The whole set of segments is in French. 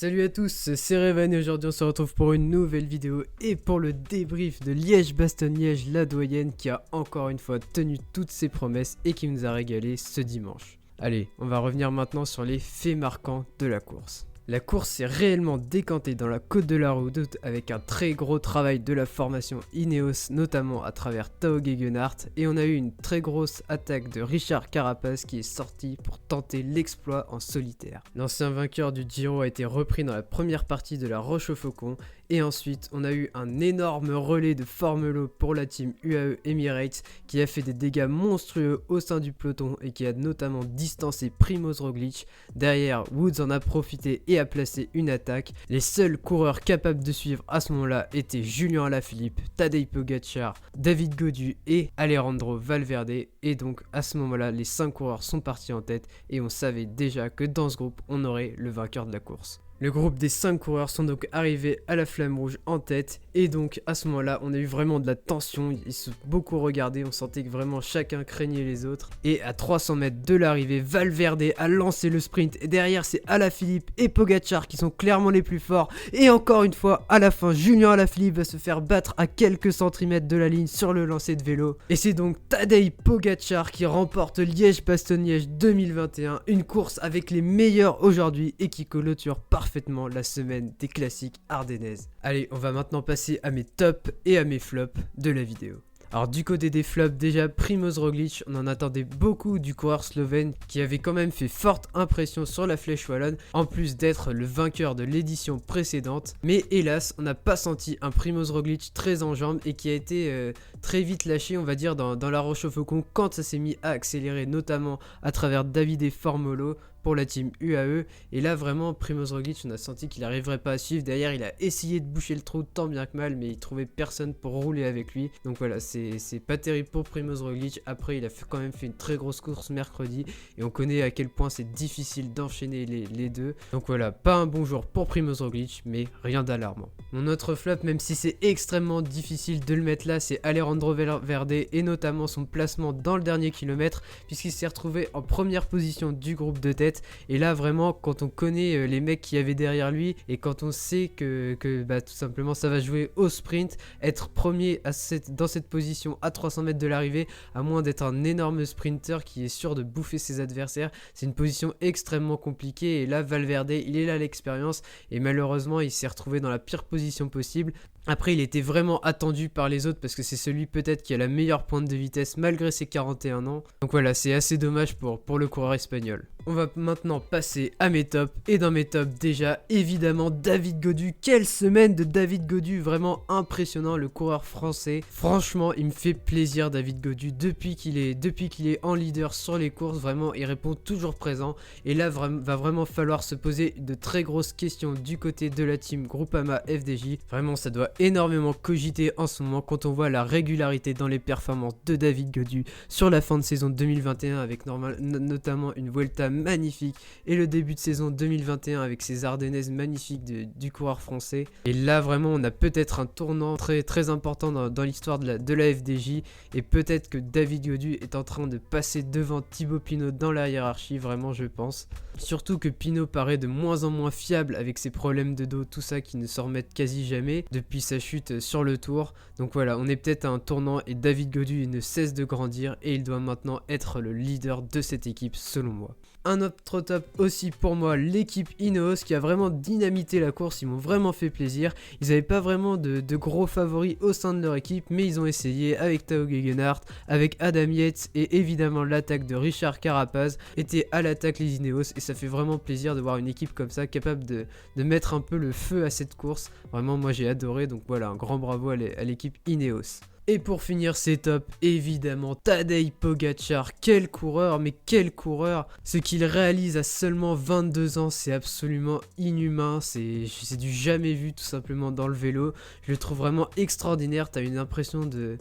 Salut à tous, c'est Revan et aujourd'hui on se retrouve pour une nouvelle vidéo et pour le débrief de Liège-Bastogne-Liège, la doyenne qui a encore une fois tenu toutes ses promesses et qui nous a régalé ce dimanche. Allez, on va revenir maintenant sur les faits marquants de la course. La course s'est réellement décantée dans la côte de la Redoute avec un très gros travail de la formation Ineos, notamment à travers Tao Gegenhardt, et on a eu une très grosse attaque de Richard Carapaz qui est sorti pour tenter l'exploit en solitaire. L'ancien vainqueur du Giro a été repris dans la première partie de la Roche-au-Faucon, et ensuite on a eu un énorme relais de Formelo pour la team UAE Emirates qui a fait des dégâts monstrueux au sein du peloton et qui a notamment distancé Primož Roglič. Derrière, Woods en a profité et a placé une attaque. Les seuls coureurs capables de suivre à ce moment-là étaient Julien Alaphilippe, Tadej Pogačar, David Gaudu et Alejandro Valverde, et donc à ce moment-là les 5 coureurs sont partis en tête et on savait déjà que dans ce groupe on aurait le vainqueur de la course. Le groupe des 5 coureurs sont donc arrivés à la Flamme Rouge en tête, et donc à ce moment-là on a eu vraiment de la tension, ils se sont beaucoup regardés, on sentait que vraiment chacun craignait les autres, et à 300 mètres de l'arrivée, Valverde a lancé le sprint, et derrière c'est Alaphilippe et Pogačar qui sont clairement les plus forts, et encore une fois à la fin Julien Alaphilippe va se faire battre à quelques centimètres de la ligne sur le lancer de vélo, et c'est donc Tadej Pogačar qui remporte Liège-Bastogne-Liège 2021, une course avec les meilleurs aujourd'hui et qui clôture parfaitement la semaine des classiques ardennaises. Allez, on va maintenant passer à mes tops et à mes flops de la vidéo. Alors du côté des flops, déjà Primož Roglič, on en attendait beaucoup du coureur slovène qui avait quand même fait forte impression sur la Flèche Wallonne, en plus d'être le vainqueur de l'édition précédente. Mais hélas, on n'a pas senti un Primož Roglič très en jambes et qui a été très vite lâché, on va dire, dans la Roche-au-Faucon quand ça s'est mis à accélérer, notamment à travers Davide Formolo pour la team UAE, et là vraiment Primož Roglič, on a senti qu'il n'arriverait pas à suivre. Derrière il a essayé de boucher le trou tant bien que mal, mais il trouvait personne pour rouler avec lui, donc voilà, c'est pas terrible pour Primož Roglič. Après il a quand même fait une très grosse course mercredi et on connaît à quel point c'est difficile d'enchaîner les deux, donc voilà, pas un bon jour pour Primož Roglič, mais rien d'alarmant. Mon autre flop, même si c'est extrêmement difficile de le mettre là, c'est Alejandro Valverde, et notamment son placement dans le dernier kilomètre, puisqu'il s'est retrouvé en première position du groupe de tête. Et là vraiment, quand on connaît les mecs qu'il y avait derrière lui et quand on sait que tout simplement ça va jouer au sprint, être premier dans cette position à 300 mètres de l'arrivée, à moins d'être un énorme sprinter qui est sûr de bouffer ses adversaires, c'est une position extrêmement compliquée. Et là Valverde, il est là l'expérience, et malheureusement il s'est retrouvé dans la pire position possible. Après il était vraiment attendu par les autres parce que c'est celui peut-être qui a la meilleure pointe de vitesse malgré ses 41 ans. Donc voilà, c'est assez dommage pour le coureur espagnol. On va maintenant passer à mes tops, et dans mes tops déjà évidemment David Gaudu. Quelle semaine de David Gaudu, vraiment impressionnant le coureur français. Franchement il me fait plaisir David Gaudu depuis qu'il est en leader sur les courses, vraiment il répond toujours présent. Et là va vraiment falloir se poser de très grosses questions du côté de la team Groupama FDJ. Vraiment ça doit énormément cogiter en ce moment quand on voit la régularité dans les performances de David Gaudu sur la fin de saison 2021 avec notamment une Vuelta magnifique, et le début de saison 2021 avec ses Ardennaises magnifiques du coureur français. Et là vraiment on a peut-être un tournant très très important dans l'histoire de la FDJ, et peut-être que David Gaudu est en train de passer devant Thibaut Pinot dans la hiérarchie, vraiment je pense. Surtout que Pinot paraît de moins en moins fiable avec ses problèmes de dos, tout ça qui ne s'en remettent quasi jamais depuis sa chute sur le Tour. Donc voilà, on est peut-être à un tournant et David Gaudu ne cesse de grandir et il doit maintenant être le leader de cette équipe selon moi. Un autre top aussi pour moi, l'équipe Ineos qui a vraiment dynamité la course, ils m'ont vraiment fait plaisir. Ils n'avaient pas vraiment de gros favoris au sein de leur équipe, mais ils ont essayé avec Tao Gegenhardt, avec Adam Yates, et évidemment l'attaque de Richard Carapaz était à l'attaque les Ineos, et ça fait vraiment plaisir de voir une équipe comme ça capable de mettre un peu le feu à cette course. Vraiment moi j'ai adoré, donc voilà, un grand bravo à l'équipe Ineos. Et pour finir ces tops, évidemment Tadej Pogačar, quel coureur, mais quel coureur. Ce qu'il réalise à seulement 22 ans, c'est absolument inhumain, c'est du jamais vu tout simplement dans le vélo. Je le trouve vraiment extraordinaire, t'as une impression de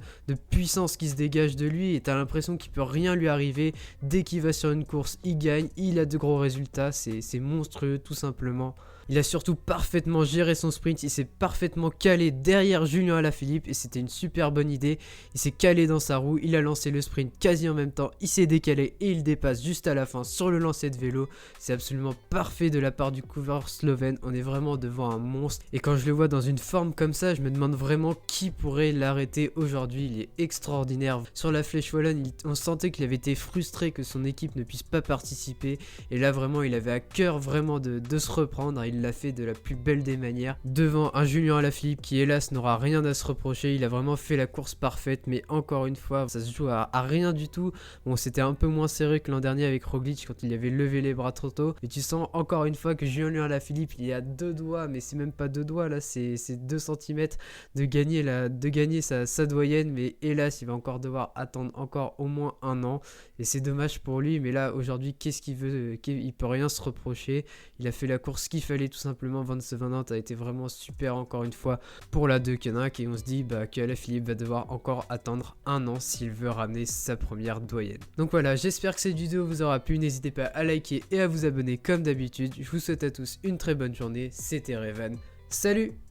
puissance qui se dégage de lui, et t'as l'impression qu'il peut rien lui arriver. Dès qu'il va sur une course, il gagne, il a de gros résultats, c'est monstrueux tout simplement. Il a surtout parfaitement géré son sprint, il s'est parfaitement calé derrière Julien Alaphilippe et c'était une super bonne idée. Il s'est calé dans sa roue, il a lancé le sprint quasi en même temps, il s'est décalé et il dépasse juste à la fin sur le lancer de vélo. C'est absolument parfait de la part du coureur slovène, on est vraiment devant un monstre. Et quand je le vois dans une forme comme ça, je me demande vraiment qui pourrait l'arrêter aujourd'hui. Il est extraordinaire. Sur la Flèche Wallonne, on sentait qu'il avait été frustré que son équipe ne puisse pas participer. Et là vraiment, il avait à cœur vraiment de se reprendre. Il l'a fait de la plus belle des manières. Devant un Julien Alaphilippe qui hélas n'aura rien à se reprocher. Il a vraiment fait la course parfaite. Mais encore une fois, ça se joue à rien du tout. Bon, c'était un peu moins serré que l'an dernier avec Roglic quand il avait levé les bras trop tôt. Mais tu sens encore une fois que Julien Alaphilippe, il est à 2 doigts. Mais c'est même pas 2 doigts là, c'est 2 cm de gagner sa doyenne. Mais hélas, il va encore devoir attendre encore au moins un an. Et c'est dommage pour lui. Mais là, aujourd'hui, qu'est-ce qu'il veut? Il peut rien se reprocher. Il a fait la course qu'il fallait tout simplement. Van Nantes a été vraiment super encore une fois pour la Deceuninck. Et on se dit qu'Alaphilippe va devoir encore attendre un an s'il veut ramener sa première doyenne. Donc voilà, j'espère que cette vidéo vous aura plu. N'hésitez pas à liker et à vous abonner comme d'habitude. Je vous souhaite à tous une très bonne journée. C'était Revan. Salut!